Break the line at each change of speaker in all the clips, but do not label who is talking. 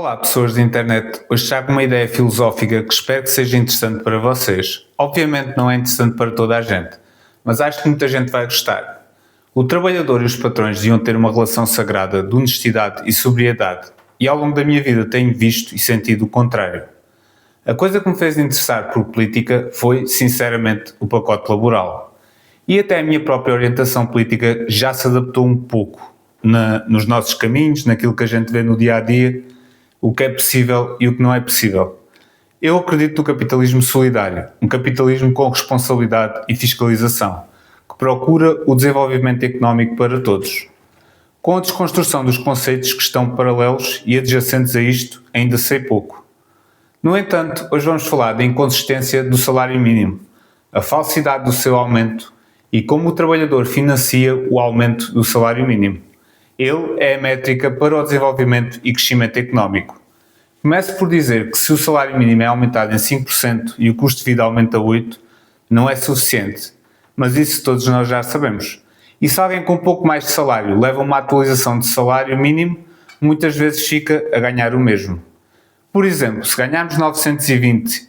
Olá, pessoas da internet. Hoje trago uma ideia filosófica que espero que seja interessante para vocês. Obviamente não é interessante para toda a gente, mas acho que muita gente vai gostar. O trabalhador e os patrões deviam ter uma relação sagrada de honestidade e sobriedade, e ao longo da minha vida tenho visto e sentido o contrário. A coisa que me fez interessar por política foi, sinceramente, o pacote laboral. E até a minha própria orientação política já se adaptou um pouco nos nossos caminhos, naquilo que a gente vê no dia a dia, o que é possível e o que não é possível. Eu acredito no capitalismo solidário, um capitalismo com responsabilidade e fiscalização, que procura o desenvolvimento económico para todos. Com a desconstrução dos conceitos que estão paralelos e adjacentes a isto, ainda sei pouco. No entanto, hoje vamos falar da inconsistência do salário mínimo, a falsidade do seu aumento e como o trabalhador financia o aumento do salário mínimo. Ele é a métrica para o desenvolvimento e crescimento económico. Começo por dizer que se o salário mínimo é aumentado em 5% e o custo de vida aumenta 8%, não é suficiente. Mas isso todos nós já sabemos. E se alguém com um pouco mais de salário leva uma atualização de salário mínimo, muitas vezes fica a ganhar o mesmo. Por exemplo, se ganharmos 920,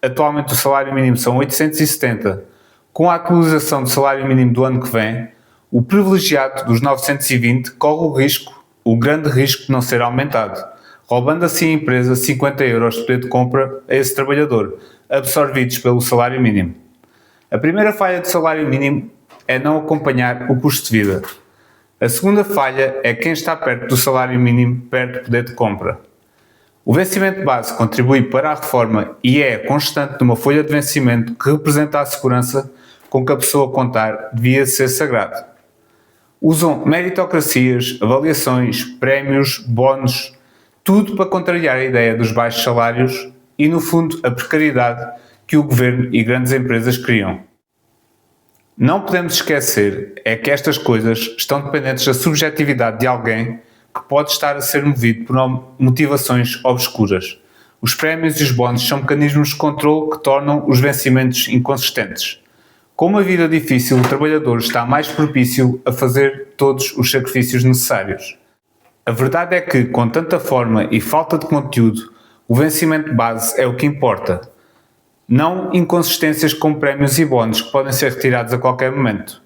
atualmente o salário mínimo são 870, com a atualização do salário mínimo do ano que vem, o privilegiado dos 920 corre o grande risco de não ser aumentado, roubando assim a empresa 50 euros de poder de compra a esse trabalhador, absorvidos pelo salário mínimo. A primeira falha do salário mínimo é não acompanhar o custo de vida. A segunda falha é que quem está perto do salário mínimo perde poder de compra. O vencimento base contribui para a reforma e é a constante de uma folha de vencimento que representa a segurança com que a pessoa contar devia ser sagrado. Usam meritocracias, avaliações, prémios, bónus, tudo para contrariar a ideia dos baixos salários e, no fundo, a precariedade que o governo e grandes empresas criam. Não podemos esquecer é que estas coisas estão dependentes da subjetividade de alguém que pode estar a ser movido por motivações obscuras. Os prémios e os bónus são mecanismos de controle que tornam os vencimentos inconsistentes. Com uma vida difícil, o trabalhador está mais propício a fazer todos os sacrifícios necessários. A verdade é que, com tanta forma e falta de conteúdo, o vencimento base é o que importa. Não inconsistências com prémios e bónus que podem ser retirados a qualquer momento.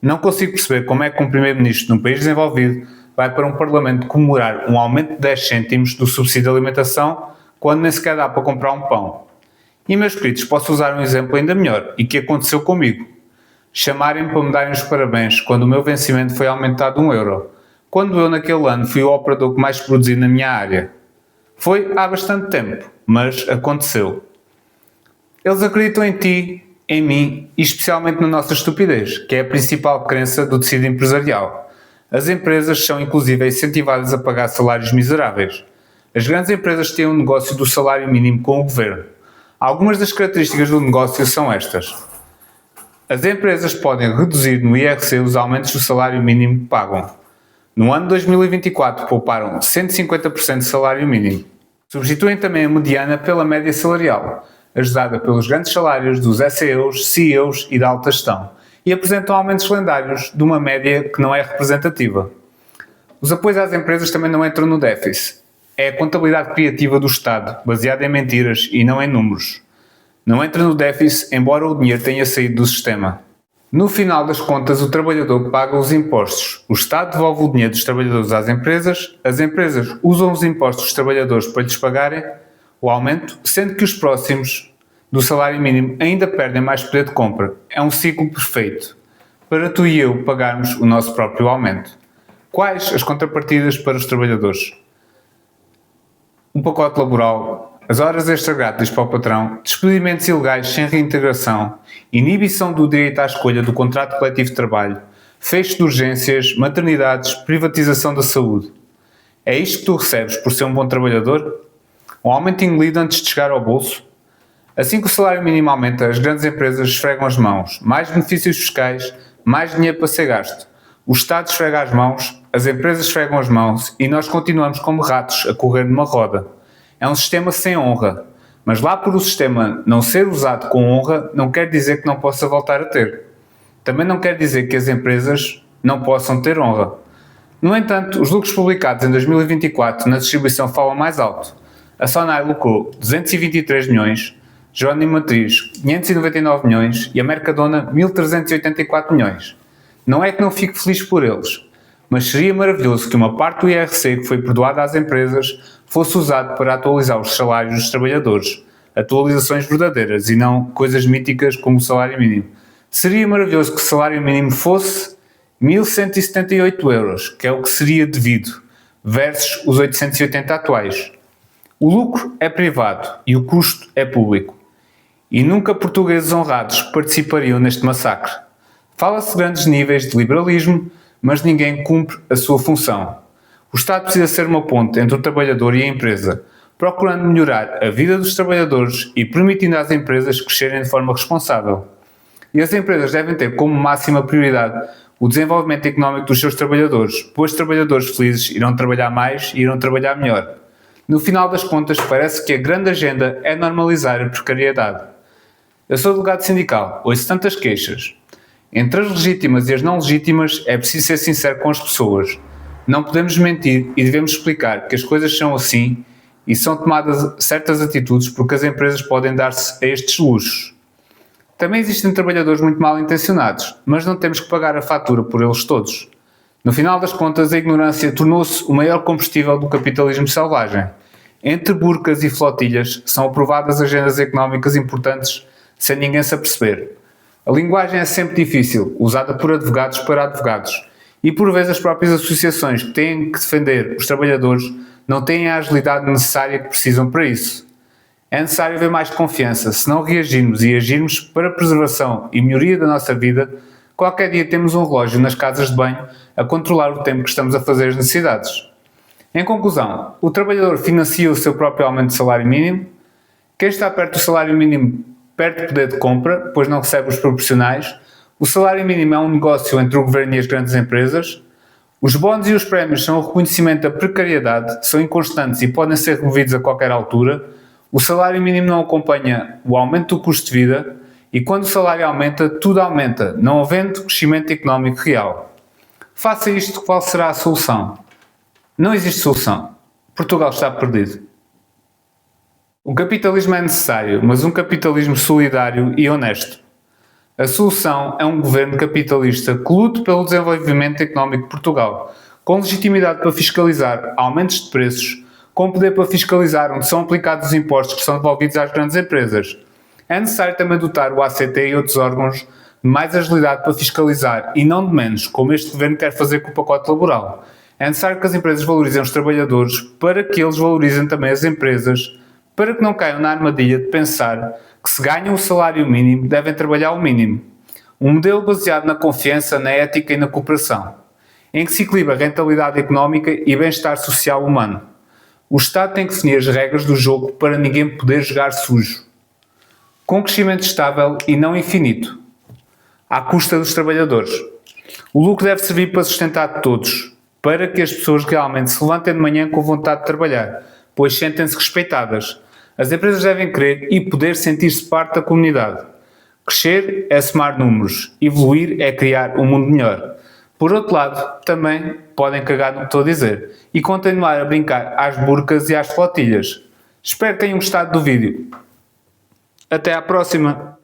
Não consigo perceber como é que um primeiro-ministro num país desenvolvido vai para um parlamento comemorar um aumento de 10 cêntimos do subsídio de alimentação quando nem sequer dá para comprar um pão. E, meus queridos, posso usar um exemplo ainda melhor e que aconteceu comigo. Chamarem-me para me darem os parabéns quando o meu vencimento foi aumentado 1 euro, quando eu naquele ano fui o operador que mais produzi na minha área. Foi há bastante tempo, mas aconteceu. Eles acreditam em ti, em mim e especialmente na nossa estupidez, que é a principal crença do tecido empresarial. As empresas são inclusive incentivadas a pagar salários miseráveis. As grandes empresas têm um negócio do salário mínimo com o governo. Algumas das características do negócio são estas. As empresas podem reduzir no IRC os aumentos do salário mínimo que pagam. No ano de 2024 pouparam 150% do salário mínimo. Substituem também a mediana pela média salarial, ajudada pelos grandes salários dos SEOs, CEOs e da alta gestão, e apresentam aumentos lendários de uma média que não é representativa. Os apoios às empresas também não entram no déficit. É a contabilidade criativa do Estado, baseada em mentiras e não em números. Não entra no déficit, embora o dinheiro tenha saído do sistema. No final das contas, o trabalhador paga os impostos. O Estado devolve o dinheiro dos trabalhadores às empresas, as empresas usam os impostos dos trabalhadores para lhes pagarem o aumento, sendo que os próximos do salário mínimo ainda perdem mais poder de compra. É um ciclo perfeito para tu e eu pagarmos o nosso próprio aumento. Quais as contrapartidas para os trabalhadores? Um pacote laboral, as horas extra grátis para o patrão, despedimentos ilegais sem reintegração, inibição do direito à escolha do contrato coletivo de trabalho, fecho de urgências, maternidades, privatização da saúde. É isto que tu recebes por ser um bom trabalhador? Um aumento engolido antes de chegar ao bolso? Assim que o salário mínimo aumenta, as grandes empresas esfregam as mãos, mais benefícios fiscais, mais dinheiro para ser gasto. O Estado esfrega as mãos, as empresas esfregam as mãos e nós continuamos como ratos a correr numa roda. É um sistema sem honra, mas lá por o sistema não ser usado com honra não quer dizer que não possa voltar a ter. Também não quer dizer que as empresas não possam ter honra. No entanto, os lucros publicados em 2024 na distribuição falam mais alto. A Sonai lucrou 223 milhões, Jerónimo Matriz 599 milhões e a Mercadona 1384 milhões. Não é que não fique feliz por eles, mas seria maravilhoso que uma parte do IRC que foi perdoada às empresas fosse usado para atualizar os salários dos trabalhadores. Atualizações verdadeiras e não coisas míticas como o salário mínimo. Seria maravilhoso que o salário mínimo fosse 1.178 euros, que é o que seria devido, versus os 880 atuais. O lucro é privado e o custo é público. E nunca portugueses honrados participariam neste massacre. Fala-se de grandes níveis de liberalismo, mas ninguém cumpre a sua função. O Estado precisa ser uma ponte entre o trabalhador e a empresa, procurando melhorar a vida dos trabalhadores e permitindo às empresas crescerem de forma responsável. E as empresas devem ter como máxima prioridade o desenvolvimento económico dos seus trabalhadores, pois trabalhadores felizes irão trabalhar mais e irão trabalhar melhor. No final das contas, parece que a grande agenda é normalizar a precariedade. Eu sou delegado sindical, ouço tantas queixas. Entre as legítimas e as não legítimas, é preciso ser sincero com as pessoas. Não podemos mentir e devemos explicar que as coisas são assim e são tomadas certas atitudes porque as empresas podem dar-se a estes luxos. Também existem trabalhadores muito mal intencionados, mas não temos que pagar a fatura por eles todos. No final das contas, a ignorância tornou-se o maior combustível do capitalismo selvagem. Entre burcas e flotilhas são aprovadas agendas económicas importantes sem ninguém se aperceber. A linguagem é sempre difícil, usada por advogados para advogados. E por vezes as próprias associações que têm que defender os trabalhadores não têm a agilidade necessária que precisam para isso. É necessário haver mais confiança. Se não reagirmos e agirmos para a preservação e melhoria da nossa vida, qualquer dia temos um relógio nas casas de banho a controlar o tempo que estamos a fazer as necessidades. Em conclusão, o trabalhador financia o seu próprio aumento de salário mínimo. Quem está perto do salário mínimo perde poder de compra, pois não recebe os proporcionais. O salário mínimo é um negócio entre o governo e as grandes empresas. Os bónus e os prémios são o reconhecimento da precariedade, são inconstantes e podem ser removidos a qualquer altura. O salário mínimo não acompanha o aumento do custo de vida e quando o salário aumenta, tudo aumenta, não havendo crescimento económico real. Faça isto, qual será a solução? Não existe solução. Portugal está perdido. O capitalismo é necessário, mas um capitalismo solidário e honesto. A solução é um governo capitalista que lute pelo desenvolvimento económico de Portugal, com legitimidade para fiscalizar aumentos de preços, com poder para fiscalizar onde são aplicados os impostos que são devolvidos às grandes empresas. É necessário também dotar o ACT e outros órgãos de mais agilidade para fiscalizar, e não de menos, como este governo quer fazer com o pacote laboral. É necessário que as empresas valorizem os trabalhadores para que eles valorizem também as empresas, para que não caiam na armadilha de pensar que se ganham o salário mínimo devem trabalhar o mínimo. Um modelo baseado na confiança, na ética e na cooperação, em que se equilibra a rentabilidade económica e bem-estar social humano. O Estado tem que definir as regras do jogo para ninguém poder jogar sujo. Com crescimento estável e não infinito, à custa dos trabalhadores. O lucro deve servir para sustentar todos, para que as pessoas realmente se levantem de manhã com vontade de trabalhar, pois sentem-se respeitadas. As empresas devem querer e poder sentir-se parte da comunidade. Crescer é somar números, evoluir é criar um mundo melhor. Por outro lado, também podem cagar no que estou a dizer e continuar a brincar às burcas e às flotilhas. Espero que tenham gostado do vídeo. Até à próxima!